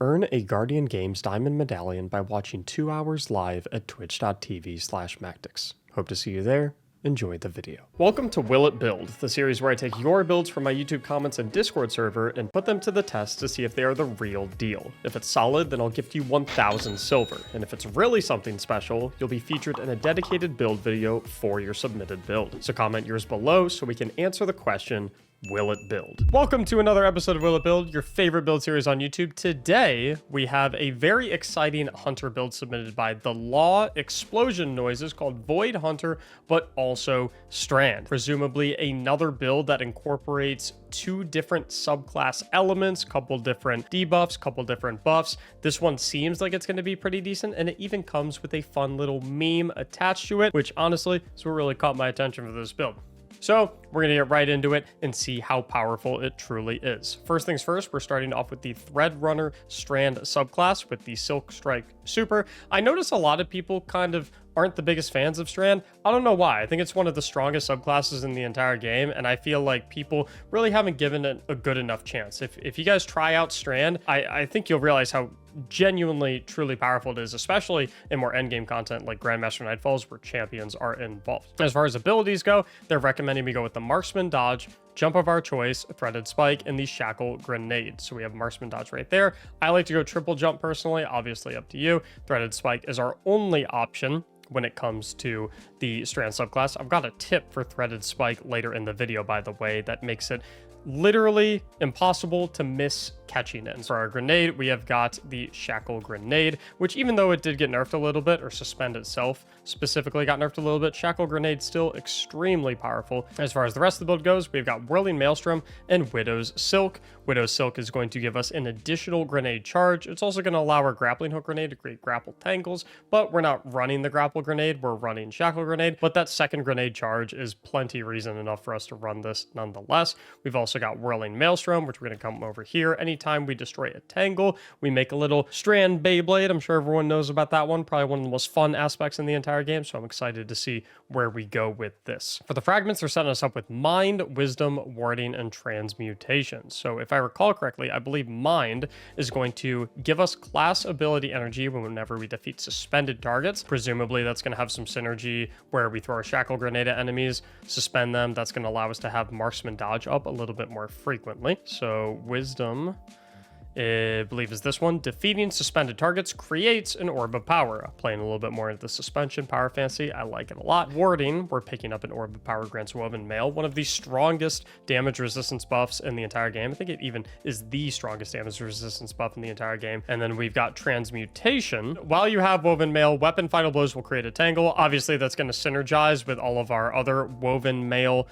Earn a Guardian Games Diamond Medallion by watching 2 hours live at twitch.tv/Mactics. Hope to see you there. Enjoy the video. Welcome to Will It Build, the series where I take your builds from my YouTube comments and Discord server and put them to the test to see if they are the real deal. If it's solid, then I'll gift you 1,000 silver, and if it's really something special, you'll be featured in a dedicated build video for your submitted build. So comment yours below so we can answer the question, will it build? Welcome to another episode of Will It Build, your favorite build series on YouTube. Today, we have a very exciting hunter build submitted by The Law Explosion Noises called Void Hunter, but also Strand. Presumably another build that incorporates two different subclass elements, couple different debuffs, couple different buffs. This one seems like it's going to be pretty decent, and it even comes with a fun little meme attached to it, which honestly is what really caught my attention for this build. So we're going to get right into it and see how powerful it truly is. First things first, we're starting off with the Thread Runner Strand subclass with the Silk Strike Super. I notice a lot of people kind of aren't the biggest fans of Strand. I don't know why. I think it's one of the strongest subclasses in the entire game, and I feel like people really haven't given it a good enough chance. If you guys try out Strand, I think you'll realize how genuinely, truly powerful it is, especially in more endgame content like Grandmaster Nightfalls, where champions are involved. As far as abilities go, they're recommending we go with the Marksman Dodge, Jump of our choice, Threaded Spike, and the Shackle Grenade. So we have Marksman Dodge right there. I like to go triple jump personally, obviously up to you. Threaded Spike is our only option when it comes to the Strand subclass. I've got a tip for Threaded Spike later in the video, by the way, that makes it literally impossible to miss catching it. And for our grenade, we have got the Shackle Grenade, which even though it did get nerfed a little bit, or Suspend itself specifically got nerfed a little bit, Shackle Grenade still extremely powerful. As far as the rest of the build goes, we've got Whirling Maelstrom and Widow's Silk. Widow's Silk is going to give us an additional grenade charge. It's also going to allow our Grappling Hook Grenade to create grapple tangles, but we're not running the Grapple Grenade, we're running Shackle Grenade, but that second grenade charge is plenty reason enough for us to run this nonetheless. We've also got Whirling Maelstrom, which we're going to come over here. Anytime we destroy a tangle, we make a little Strand Beyblade. I'm sure everyone knows about that one. Probably one of the most fun aspects in the entire game, so I'm excited to see where we go with this. For the fragments, they're setting us up with Mind, Wisdom, Warding, and Transmutation. So if I recall correctly, I believe Mind is going to give us class ability energy whenever we defeat suspended targets. Presumably that's going to have some synergy where we throw a Shackle Grenade at enemies, suspend them. That's going to allow us to have Marksman Dodge up a little bit more frequently. So Wisdom, I believe is this one. Defeating suspended targets creates an Orb of Power. Playing a little bit more into the suspension power fancy. I like it a lot. Warding, we're picking up an Orb of Power grants Woven Mail, one of the strongest damage resistance buffs in the entire game. I think it even is the strongest damage resistance buff in the entire game. And then we've got Transmutation. While you have Woven Mail, Weapon Final Blows will create a tangle. Obviously, that's going to synergize with all of our other Woven Mail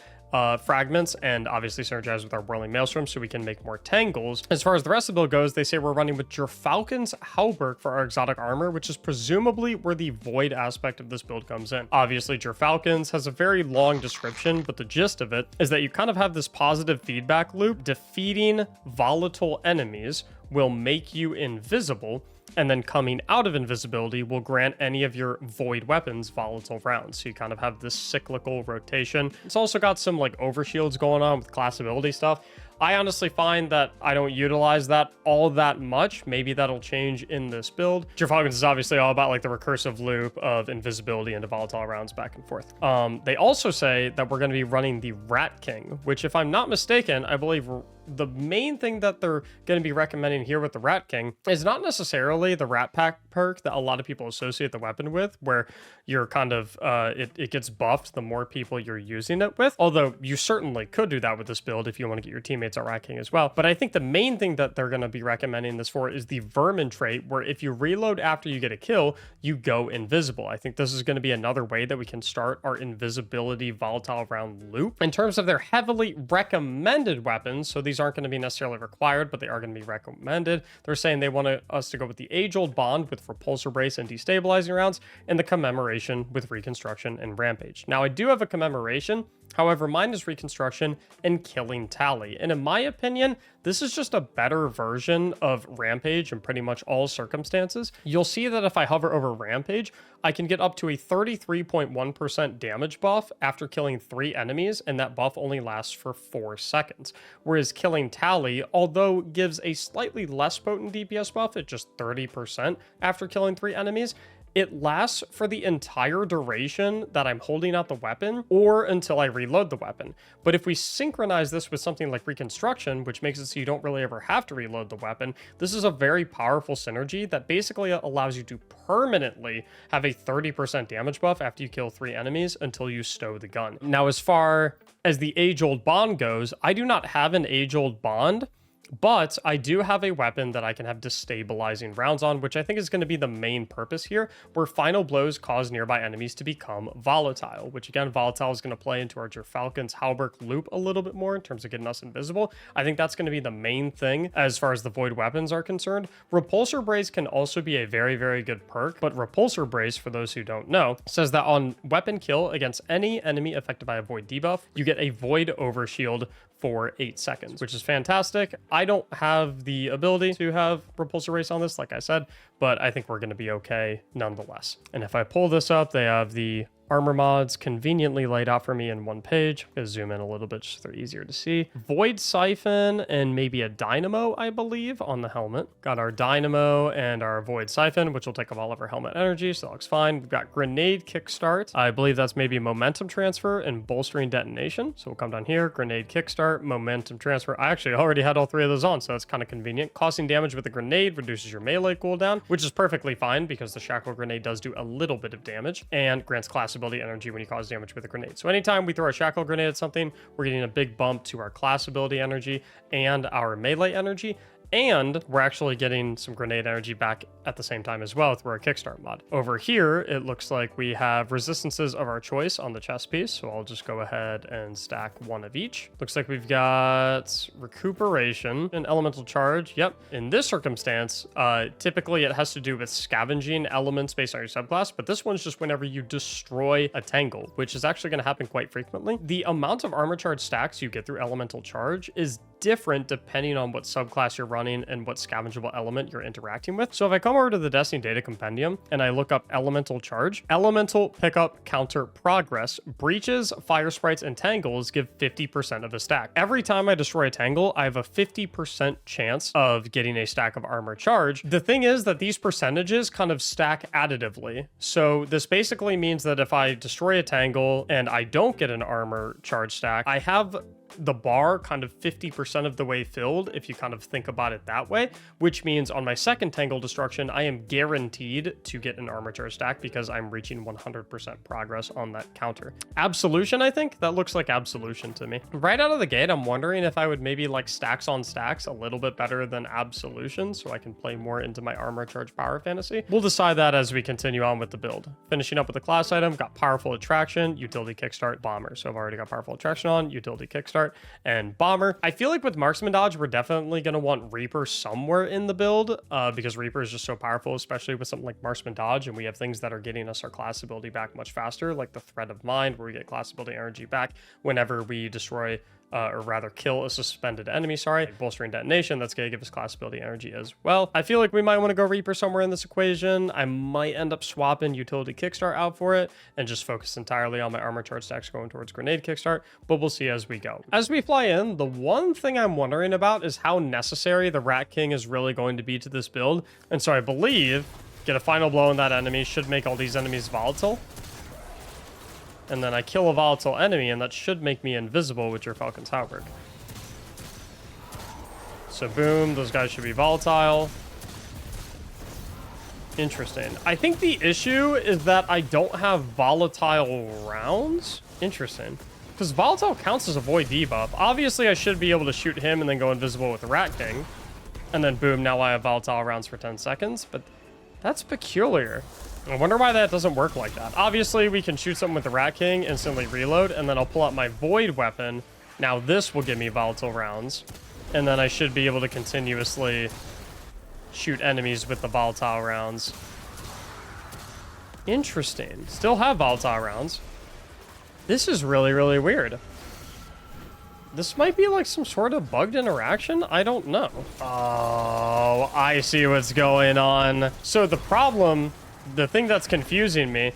fragments, and obviously synergize with our Whirling Maelstrom so we can make more tangles. As far as the rest of the build goes, they say we're running with Gerfalcon's Hauberk for our exotic armor, which is presumably where the void aspect of this build comes in. Obviously, Gerfalcon's has a very long description, but the gist of it is that you kind of have this positive feedback loop. Defeating volatile enemies will make you invisible, and then coming out of invisibility will grant any of your void weapons volatile rounds. So you kind of have this cyclical rotation. It's also got some like overshields going on with class ability stuff. I honestly find that I don't utilize that all that much. Maybe that'll change in this build. Gerfalcon's is obviously all about like the recursive loop of invisibility into volatile rounds back and forth. They also say that we're going to be running the Rat King, which if I'm not mistaken, I believe the main thing that they're going to be recommending here with the Rat King is not necessarily the Rat Pack perk that a lot of people associate the weapon with, where you're kind of, it gets buffed the more people you're using it with. Although you certainly could do that with this build if you want to get your teammates at Rat King as well. But I think the main thing that they're going to be recommending this for is the Vermin trait, where if you reload after you get a kill, you go invisible. I think this is going to be another way that we can start our invisibility volatile round loop. In terms of their heavily recommended weapons, so these aren't going to be necessarily required, but they are going to be recommended. They're saying they want us to go with the Age-Old Bond with Repulsor Brace and Destabilizing Rounds, and the Commemoration with Reconstruction and Rampage. Now, I do have a Commemoration. However, mine is Reconstruction and Killing Tally. And in my opinion, this is just a better version of Rampage in pretty much all circumstances. You'll see that if I hover over Rampage, I can get up to a 33.1% damage buff after killing 3 enemies, and that buff only lasts for 4 seconds. Whereas Killing Tally, although gives a slightly less potent DPS buff at just 30% after killing 3 enemies, it lasts for the entire duration that I'm holding out the weapon or until I reload the weapon. But if we synchronize this with something like Reconstruction, which makes it so you don't really ever have to reload the weapon, this is a very powerful synergy that basically allows you to permanently have a 30% damage buff after you kill 3 enemies until you stow the gun. Now, as far as the age-old bond goes, I do not have an age-old bond, but I do have a weapon that I can have destabilizing rounds on, which I think is going to be the main purpose here, where final blows cause nearby enemies to become volatile, which again, volatile is going to play into our Falcon's Halberd loop a little bit more in terms of getting us invisible. I think that's going to be the main thing as far as the void weapons are concerned. Repulsor Brace can also be a very, very good perk, but Repulsor Brace, for those who don't know, says that on weapon kill against any enemy affected by a void debuff, you get a void overshield for 8 seconds, which is fantastic. I don't have the ability to have Repulsor Race on this, like I said, but I think we're going to be okay nonetheless. And if I pull this up, they have the armor mods conveniently laid out for me in one page. I'm going to zoom in a little bit just so they're easier to see. Void Siphon and maybe a Dynamo, I believe, on the helmet. Got our Dynamo and our Void Siphon, which will take up all of our helmet energy, so that looks fine. We've got Grenade Kickstart. I believe that's maybe Momentum Transfer and Bolstering Detonation. So we'll come down here, Grenade Kickstart, Momentum Transfer. I actually already had all 3 of those on, so that's kind of convenient. Causing damage with a grenade reduces your melee cooldown, which is perfectly fine because the Shackle Grenade does do a little bit of damage and grants class ability energy when you cause damage with a grenade. So anytime we throw a Shackle Grenade at something, we're getting a big bump to our class ability energy and our melee energy. And we're actually getting some grenade energy back at the same time as well through our Kickstart mod. Over here, it looks like we have resistances of our choice on the chest piece. So I'll just go ahead and stack 1 of each. Looks like we've got Recuperation and Elemental Charge. Yep. In this circumstance, typically it has to do with scavenging elements based on your subclass, but this one's just whenever you destroy a Tangle, which is actually going to happen quite frequently. The amount of armor charge stacks you get through Elemental Charge is different depending on what subclass you're running and what scavengeable element you're interacting with. So if I come over to the Destiny Data Compendium and I look up Elemental Charge, Elemental Pickup Counter Progress, Breaches, Fire Sprites, and Tangles give 50% of the stack. Every time I destroy a Tangle, I have a 50% chance of getting a stack of armor charge. The thing is that these percentages kind of stack additively. So this basically means that if I destroy a Tangle and I don't get an armor charge stack, I have the bar kind of 50% of the way filled, if you kind of think about it that way, which means on my second Tangle Destruction, I am guaranteed to get an armor charge stack because I'm reaching 100% progress on that counter. Absolution, I think? That looks like Absolution to me. Right out of the gate, I'm wondering if I would maybe like stacks on stacks a little bit better than Absolution so I can play more into my armor charge power fantasy. We'll decide that as we continue on with the build. Finishing up with the class item, got Powerful Attraction, Utility Kickstart, Bomber. So I've already got Powerful Attraction on, Utility Kickstart, and Bomber. I feel like with Marksman Dodge, we're definitely going to want Reaper somewhere in the build because Reaper is just so powerful, especially with something like Marksman Dodge, and we have things that are getting us our class ability back much faster, like the Thread of Mind, where we get class ability energy back whenever we destroy or rather kill a suspended enemy, Bolstering Detonation, that's going to give us class ability energy as well. I feel like we might want to go Reaper somewhere in this equation. I might end up swapping Utility Kickstart out for it and just focus entirely on my armor charge stacks going towards Grenade Kickstart, but we'll see as we go. As we fly in, the one thing I'm wondering about is how necessary the Rat King is really going to be to this build, and so I believe get a final blow on that enemy should make all these enemies volatile. And then I kill a volatile enemy, and that should make me invisible with your Falcon's Halberd. So boom, those guys should be volatile. Interesting. I think the issue is that I don't have volatile rounds. Interesting. Because volatile counts as a void debuff. Obviously, I should be able to shoot him and then go invisible with the Rat King. And then boom, now I have volatile rounds for 10 seconds. But that's peculiar. I wonder why that doesn't work like that. Obviously, we can shoot something with the Rat King, instantly reload, and then I'll pull out my Void weapon. Now this will give me volatile rounds. And then I should be able to continuously shoot enemies with the volatile rounds. Interesting. Still have volatile rounds. This is really, really weird. This might be like some sort of bugged interaction. I don't know. Oh, I see what's going on. So the problem, the thing that's confusing me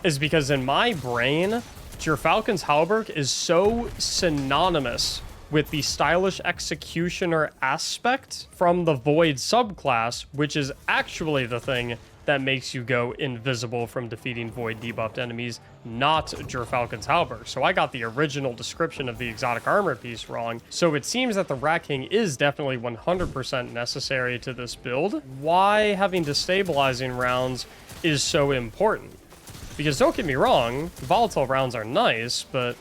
is because in my brain, Falcon's Halberd is so synonymous with the stylish executioner aspect from the Void subclass, which is actually the thing that makes you go invisible from defeating Void debuffed enemies, not Falcon's Halberd. So I got the original description of the exotic armor piece wrong. So it seems that the Rat King is definitely 100% necessary to this build. Why having destabilizing rounds is so important? Because don't get me wrong, volatile rounds are nice, but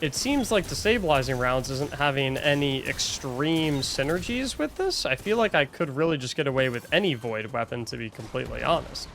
it seems like destabilizing rounds isn't having any extreme synergies with this. I feel like I could really just get away with any Void weapon, to be completely honest.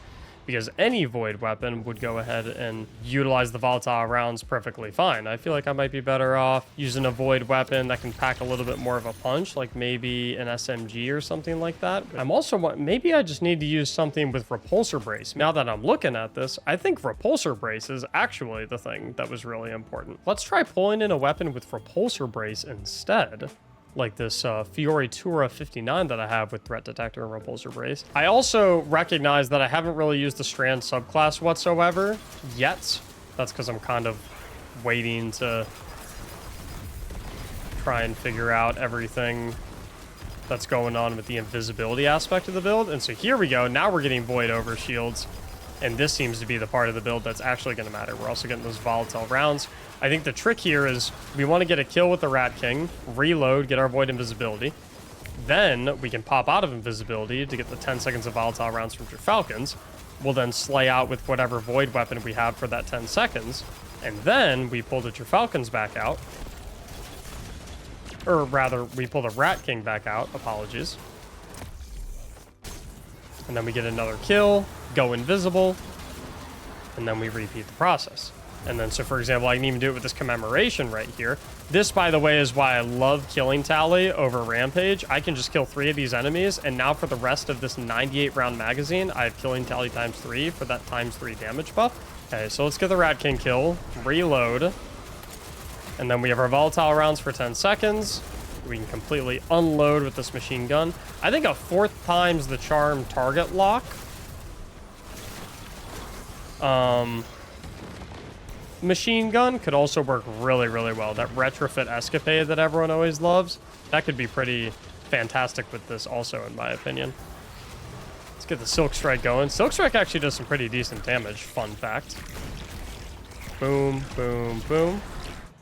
Because any Void weapon would go ahead and utilize the volatile rounds perfectly fine. I feel like I might be better off using a Void weapon that can pack a little bit more of a punch, like maybe an SMG or something like that. I'm also, maybe I just need to use something with Repulsor Brace. Now that I'm looking at this, I think Repulsor Brace is actually the thing that was really important. Let's try pulling in a weapon with Repulsor Brace instead. Like this Fioritura 59 that I have with Threat Detector and Repulsor Brace. I also recognize that I haven't really used the Strand subclass whatsoever yet. That's because I'm kind of waiting to try and figure out everything that's going on with the invisibility aspect of the build. And so here we go. Now we're getting Void Overshields. And this seems to be the part of the build that's actually going to matter. We're also getting those volatile rounds. I think the trick here is we want to get a kill with the Rat King, reload, get our Void Invisibility. Then we can pop out of Invisibility to get the 10 seconds of volatile rounds from Falcons. We'll then slay out with whatever Void weapon we have for that 10 seconds. And then we pull the Falcons back out. Or rather, we pull the Rat King back out. Apologies. And then we get another kill, go invisible, and then we repeat the process. And then, so for example, I can even do it with this commemoration right here. This, by the way, is why I love killing tally over Rampage. I can just kill 3 of these enemies, and now for the rest of this 98 round magazine, I have killing tally ×3 for that ×3 damage buff. Okay, so let's get the Rat King kill, reload, and then we have our volatile rounds for 10 seconds. We can completely unload with this machine gun. I think a 4th times the charm target lock. Machine gun could also work really, really well. That retrofit escapade that everyone always loves, that could be pretty fantastic with this also, in my opinion. Let's get the Silk Strike going. Silk Strike actually does some pretty decent damage, fun fact. Boom, boom, boom.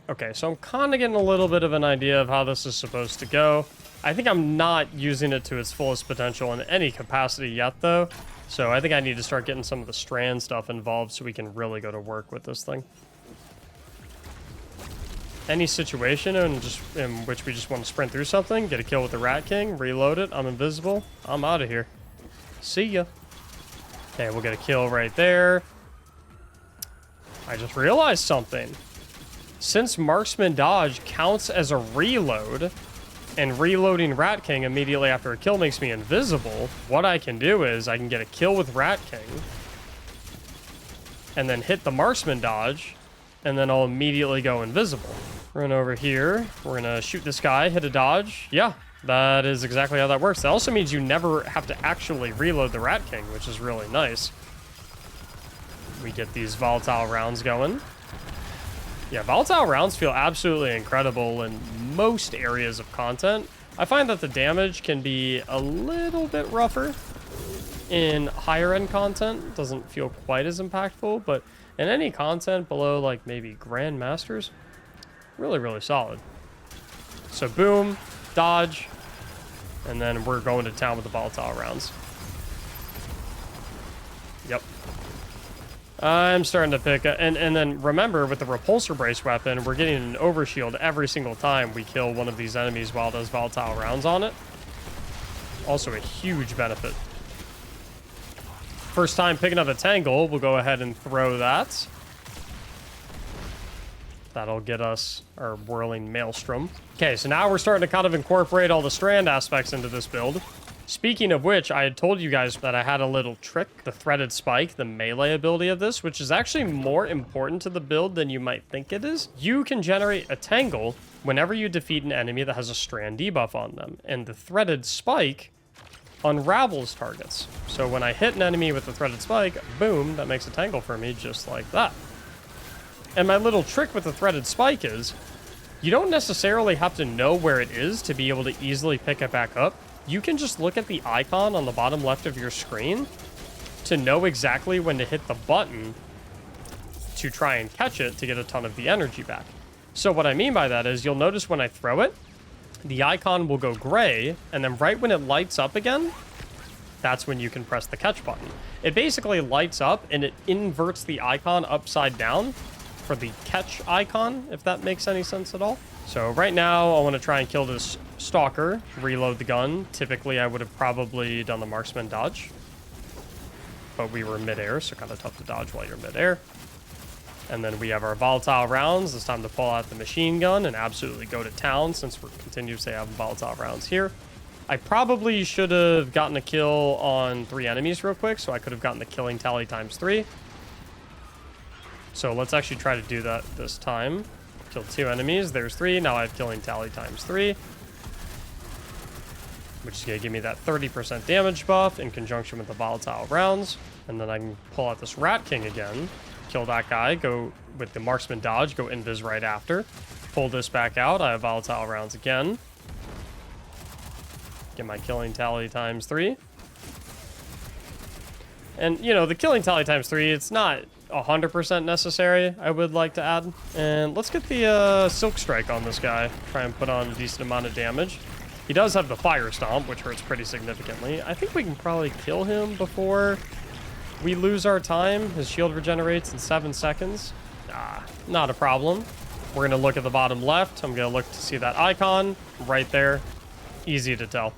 Okay, so I'm kind of getting a little bit of an idea of how this is supposed to go. I think I'm not using it to its fullest potential in any capacity yet, though. So I think I need to start getting some of the Strand stuff involved so we can really go to work with this thing. Any situation in which we just want to sprint through something, get a kill with the Rat King, reload it, I'm invisible, I'm out of here. See ya. Okay, we'll get a kill right there. I just realized something. Since Marksman Dodge counts as a reload, and reloading Rat King immediately after a kill makes me invisible, what I can do is I can get a kill with Rat King, and then hit the Marksman Dodge, and then I'll immediately go invisible. Run over here. We're gonna shoot this guy, hit a dodge. Yeah, that is exactly how that works. That also means you never have to actually reload the Rat King, which is really nice. We get these volatile rounds going. Yeah, volatile rounds feel absolutely incredible in most areas of content. I find that the damage can be a little bit rougher in higher end content. It doesn't feel quite as impactful, but in any content below like maybe Grandmasters, really, really solid. So boom, dodge, and then we're going to town with the volatile rounds. Yep. I'm starting to pick up, and then remember with the Repulsor Brace weapon, we're getting an overshield every single time we kill one of these enemies while it does volatile rounds on it. Also a huge benefit. First time picking up a Tangle, we'll go ahead and throw that. That'll get us our Whirling Maelstrom. Okay, so now we're starting to kind of incorporate all the Strand aspects into this build. Speaking of which, I had told you guys that I had a little trick, the threaded spike, the melee ability of this, which is actually more important to the build than you might think it is. You can generate a tangle whenever you defeat an enemy that has a strand debuff on them, and the threaded spike unravels targets. So when I hit an enemy with the threaded spike, boom, that makes a tangle for me just like that. And my little trick with the threaded spike is, you don't necessarily have to know where it is to be able to easily pick it back up. You can just look at the icon on the bottom left of your screen to know exactly when to hit the button to try and catch it to get a ton of the energy back. So what I mean by that is, you'll notice when I throw it, the icon will go gray, and then right when it lights up again, that's when you can press the catch button. It basically lights up and it inverts the icon upside down for the catch icon, if that makes any sense at all. So right now, I want to try and kill this stalker, reload the gun. Typically, I would have probably done the marksman dodge, but we were midair, so kind of tough to dodge while you're midair. And then we have our volatile rounds. It's time to pull out the machine gun and absolutely go to town, since we're continuously having volatile rounds here. I probably should have gotten a kill on 3 enemies real quick, so I could have gotten the killing tally times 3. So let's actually try to do that this time. Killed 2 enemies, there's 3. Now I have killing tally times 3, which is going to give me that 30% damage buff in conjunction with the volatile rounds. And then I can pull out this Rat King again, kill that guy, go with the marksman dodge, go invis right after. Pull this back out, I have volatile rounds again. Get my killing tally times 3. And, you know, the killing tally times 3, it's not 100% necessary, I would like to add. And let's get the Silk Strike on this guy. Try and put on a decent amount of damage. He does have the Fire Stomp, which hurts pretty significantly. I think we can probably kill him before we lose our time. His shield regenerates in 7 seconds. Not a problem. We're going to look at the bottom left. I'm going to look to see that icon right there. Easy to tell.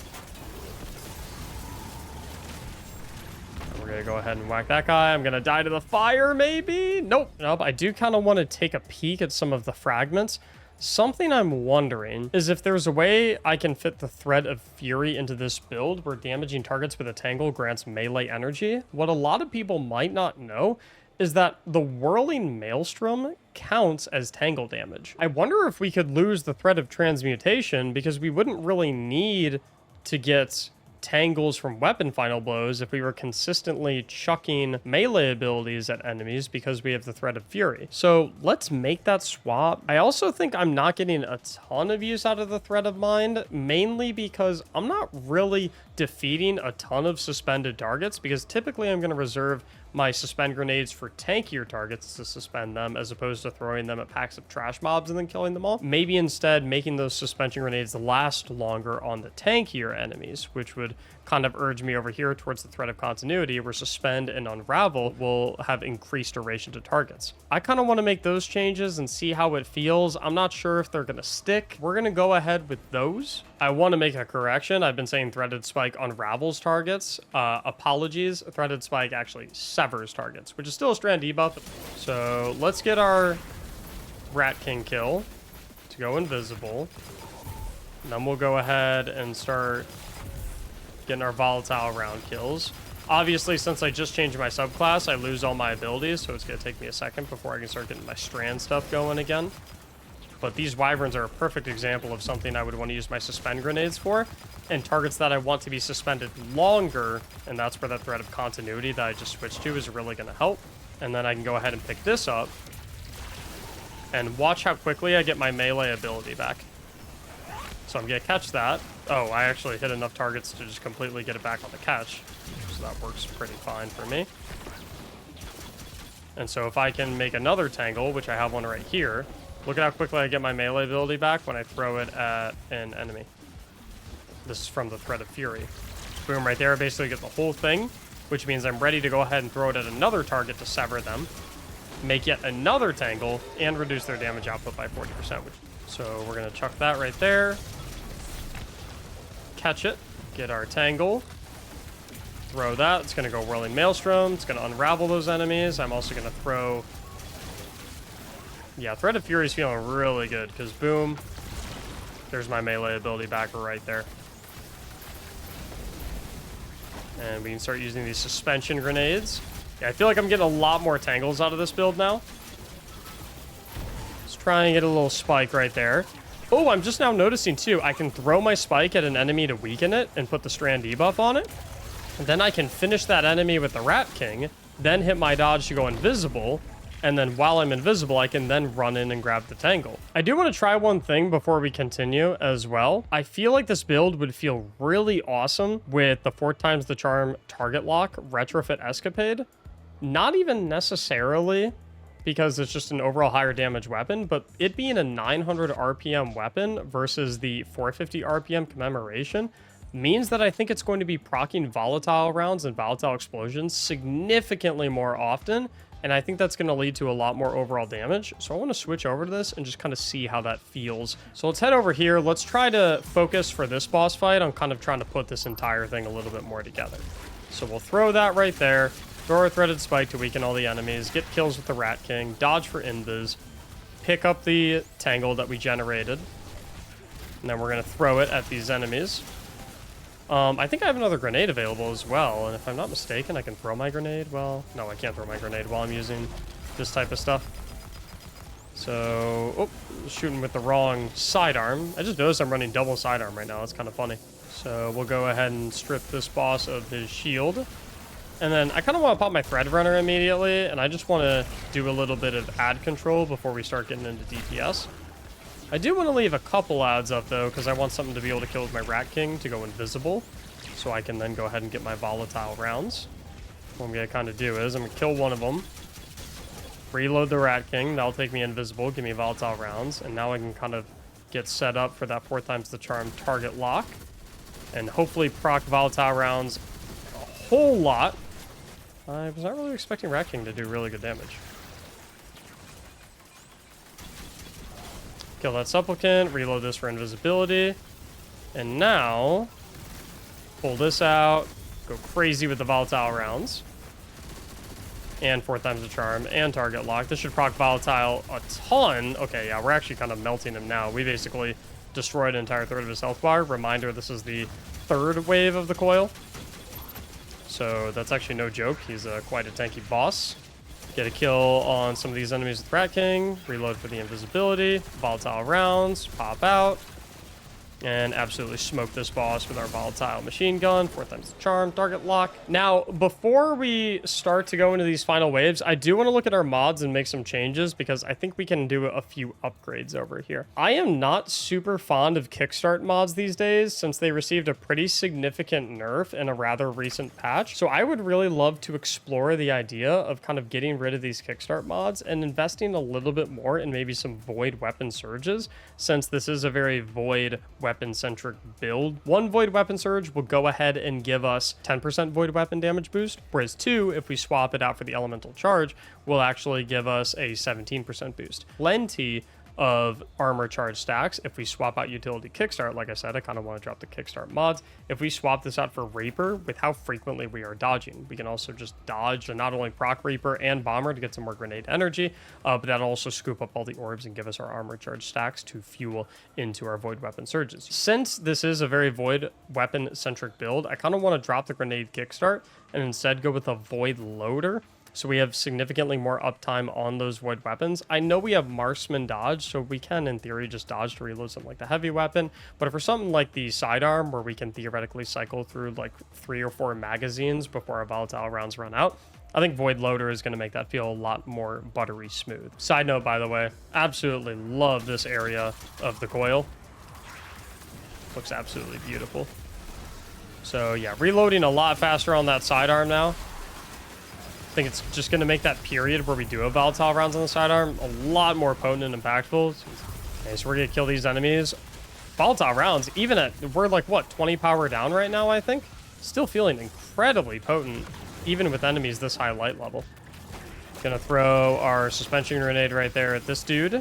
We're going to go ahead and whack that guy. I'm going to die to the fire, maybe? Nope. I do kind of want to take a peek at some of the fragments. Something I'm wondering is if there's a way I can fit the Thread of Fury into this build where damaging targets with a tangle grants melee energy. What a lot of people might not know is that the Whirling Maelstrom counts as tangle damage. I wonder if we could lose the Thread of Transmutation, because we wouldn't really need to get tangles from weapon final blows if we were consistently chucking melee abilities at enemies, because we have the Thread of Fury. So let's make that swap. I also think I'm not getting a ton of use out of the Thread of Mind, mainly because I'm not really defeating a ton of suspended targets, because typically I'm going to reserve my suspend grenades for tankier targets to suspend them, as opposed to throwing them at packs of trash mobs and then killing them all. Maybe instead making those suspension grenades last longer on the tankier enemies, which would kind of urge me over here towards the Thread of Continuity, where suspend and unravel will have increased duration to targets. I kind of want to make those changes and see how it feels. I'm not sure if they're going to stick. We're going to go ahead with those. I want to make a correction. I've been saying Threaded Spike unravels targets. Apologies. Threaded Spike actually severs targets, which is still a strand debuff. So let's get our Rat King kill to go invisible. And then we'll go ahead and start getting our volatile round kills. Obviously, since I just changed my subclass, I lose all my abilities, so it's going to take me a second before I can start getting my strand stuff going again. But these wyverns are a perfect example of something I would want to use my suspend grenades for, and targets that I want to be suspended longer, and that's where that Thread of Continuity that I just switched to is really going to help. And then I can go ahead and pick this up, and watch how quickly I get my melee ability back. So I'm going to catch that. Oh, I actually hit enough targets to just completely get it back on the catch. So that works pretty fine for me. And so if I can make another tangle, which I have one right here, look at how quickly I get my melee ability back when I throw it at an enemy. This is from the Thread of Fury. Boom, right there. I basically get the whole thing, which means I'm ready to go ahead and throw it at another target to sever them, make yet another tangle, and reduce their damage output by 40%. So we're going to chuck that right there. Catch it. Get our tangle. Throw that. It's going to go Whirling Maelstrom. It's going to unravel those enemies. I'm also going to throw... Yeah, Thread of Fury is feeling really good, because boom, there's my melee ability back right there. And we can start using these suspension grenades. Yeah, I feel like I'm getting a lot more tangles out of this build now. Let's try and get a little spike right there. Oh, I'm just now noticing too, I can throw my spike at an enemy to weaken it and put the Strand debuff on it. And then I can finish that enemy with the Rat King, then hit my dodge to go invisible. And then while I'm invisible, I can then run in and grab the tangle. I do want to try one thing before we continue as well. I feel like this build would feel really awesome with the 4 times the charm target lock retrofit escapade. Not even necessarily because it's just an overall higher damage weapon, but it being a 900 RPM weapon versus the 450 RPM commemoration means that I think it's going to be proccing volatile rounds and volatile explosions significantly more often. And I think that's going to lead to a lot more overall damage. So I want to switch over to this and just kind of see how that feels. So let's head over here. Let's try to focus for this boss fight on kind of trying to put this entire thing a little bit more together. So we'll throw that right there. Throw our threaded spike to weaken all the enemies. Get kills with the Rat King. Dodge for invis. Pick up the tangle that we generated. And then we're going to throw it at these enemies. I think I have another grenade available as well, and if I'm not mistaken, I can throw my grenade. Well, no, I can't throw my grenade while I'm using this type of stuff. So, oh, shooting with the wrong sidearm. I just noticed I'm running double sidearm right now. That's kind of funny. So we'll go ahead and strip this boss of his shield. And then I kind of want to pop my thread runner immediately, and I just want to do a little bit of ad control before we start getting into DPS. I do want to leave a couple ads up, though, because I want something to be able to kill with my Rat King to go invisible, so I can then go ahead and get my volatile rounds. What I'm going to kind of do is I'm going to kill one of them, reload the Rat King, that'll take me invisible, give me volatile rounds, and now I can kind of get set up for that 4 times the charm target lock, and hopefully proc volatile rounds a whole lot. I was not really expecting Rat King to do really good damage. Kill that supplicant, reload this for invisibility, and now pull this out, go crazy with the volatile rounds, and 4 times the charm, and target lock. This should proc volatile a ton. Okay, yeah, we're actually kind of melting him now. We basically destroyed an entire third of his health bar. Reminder, this is the 3rd wave of the coil, so that's actually no joke. He's quite a tanky boss. Get a kill on some of these enemies with Rat King, reload for the invisibility, volatile rounds, pop out, and absolutely smoke this boss with our volatile machine gun, 4 times the charm, target lock. Now, before we start to go into these final waves, I do want to look at our mods and make some changes because I think we can do a few upgrades over here. I am not super fond of kickstart mods these days since they received a pretty significant nerf in a rather recent patch. So I would really love to explore the idea of kind of getting rid of these kickstart mods and investing a little bit more in maybe some void weapon surges, since this is a very void weapon-centric build. 1 void weapon surge will go ahead and give us 10% void weapon damage boost, whereas 2, if we swap it out for the elemental charge, will actually give us a 17% boost. Plenty of armor charge stacks if we swap out utility kickstart. Like I said, I kind of want to drop the kickstart mods. If we swap this out for Reaper, with how frequently we are dodging, we can also just dodge and not only proc Reaper and Bomber to get some more grenade energy, but that'll also scoop up all the orbs and give us our armor charge stacks to fuel into our void weapon surges. Since this is a very void weapon centric build, I kind of want to drop the grenade kickstart and instead go with a void loader, so we have significantly more uptime on those void weapons. I know we have marksman dodge, so we can in theory just dodge to reload something like the heavy weapon, but for something like the sidearm where we can theoretically cycle through like 3 or 4 magazines before our volatile rounds run out, I think void loader is going to make that feel a lot more buttery smooth. Side note, by the way, absolutely love this area of the coil. Looks absolutely beautiful. So yeah, reloading a lot faster on that sidearm now. I think it's just going to make that period where we do have volatile rounds on the sidearm a lot more potent and impactful. Okay, so we're going to kill these enemies. Volatile rounds, even at, we're like, what, 20 power down right now, I think? Still feeling incredibly potent, even with enemies this high light level. Gonna throw our suspension grenade right there at this dude.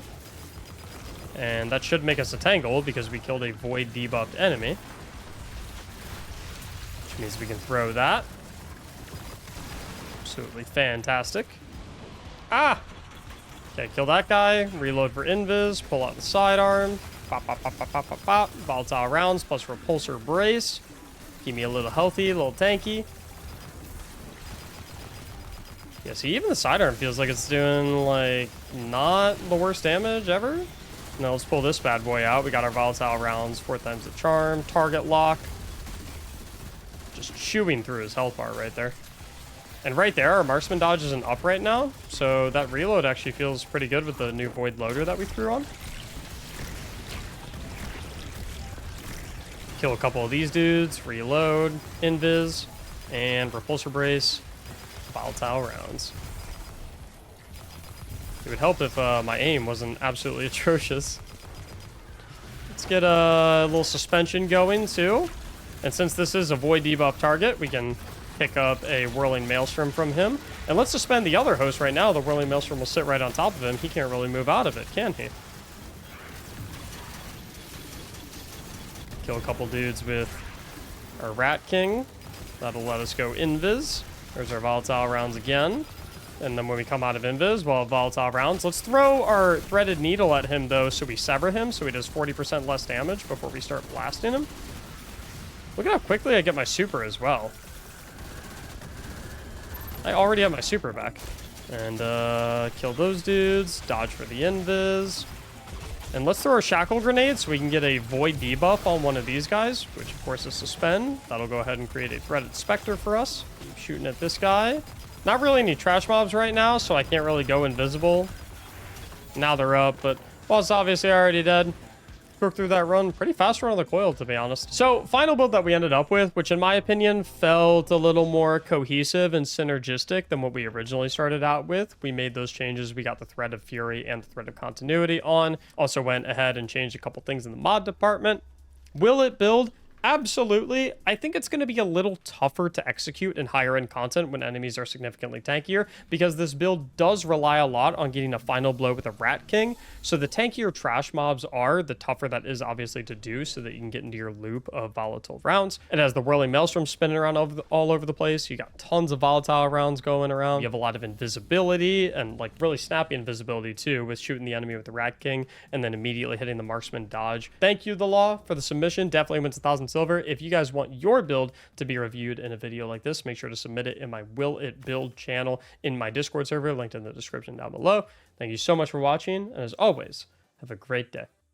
And that should make us a tangle because we killed a void debuffed enemy. Which means we can throw that. Absolutely fantastic. Ah! Okay, kill that guy. Reload for invis. Pull out the sidearm. Pop, pop, pop, pop, pop, pop, pop. Volatile rounds plus repulsor brace. Keep me a little healthy, a little tanky. Yeah, see, even the sidearm feels like it's doing, like, not the worst damage ever. Now let's pull this bad boy out. We got our volatile rounds, 4 times the charm, target lock. Just chewing through his health bar right there. And right there, our marksman dodge isn't up right now, so that reload actually feels pretty good with the new void loader that we threw on. Kill a couple of these dudes, reload, invis, and repulsor brace, volatile rounds. It would help if my aim wasn't absolutely atrocious. Let's get a little suspension going too. And since this is a void debuff target, we can pick up a whirling maelstrom from him. And let's suspend the other host right now. The whirling maelstrom will sit right on top of him. He can't really move out of it, can he? Kill a couple dudes with our Rat King. That'll let us go invis. There's our volatile rounds again. And then when we come out of invis, we'll have volatile rounds. Let's throw our threaded needle at him, though, so we sever him, so he does 40% less damage before we start blasting him. Look at how quickly I get my super as well. I already have my super back. And kill those dudes. Dodge for the invis. And let's throw our shackle grenade so we can get a void debuff on one of these guys, which of course is suspend. That'll go ahead and create a threaded specter for us. Keep shooting at this guy. Not really any trash mobs right now, so I can't really go invisible. Now they're up, but well, it's obviously already dead. Broke through that run pretty fast around the coil, to be honest. So final build that we ended up with, which in my opinion felt a little more cohesive and synergistic than what we originally started out with. We made those changes. We got the Thread of Fury and the Thread of Continuity on. Also went ahead and changed a couple things in the mod department. Will it build? Absolutely. I think it's going to be a little tougher to execute in higher end content when enemies are significantly tankier, because this build does rely a lot on getting a final blow with a Rat King. So the tankier trash mobs are, the tougher that is obviously to do so that you can get into your loop of volatile rounds. It has the whirling maelstrom spinning around all over the place. You got tons of volatile rounds going around. You have a lot of invisibility and like really snappy invisibility too, with shooting the enemy with the Rat King and then immediately hitting the marksman dodge. Thank you, The Law, for the submission. Definitely wins 1,000 silver. If you guys want your build to be reviewed in a video like this, make sure to submit it in my Will It Build channel in my Discord server, linked in the description down below. Thank you so much for watching, and as always, have a great day.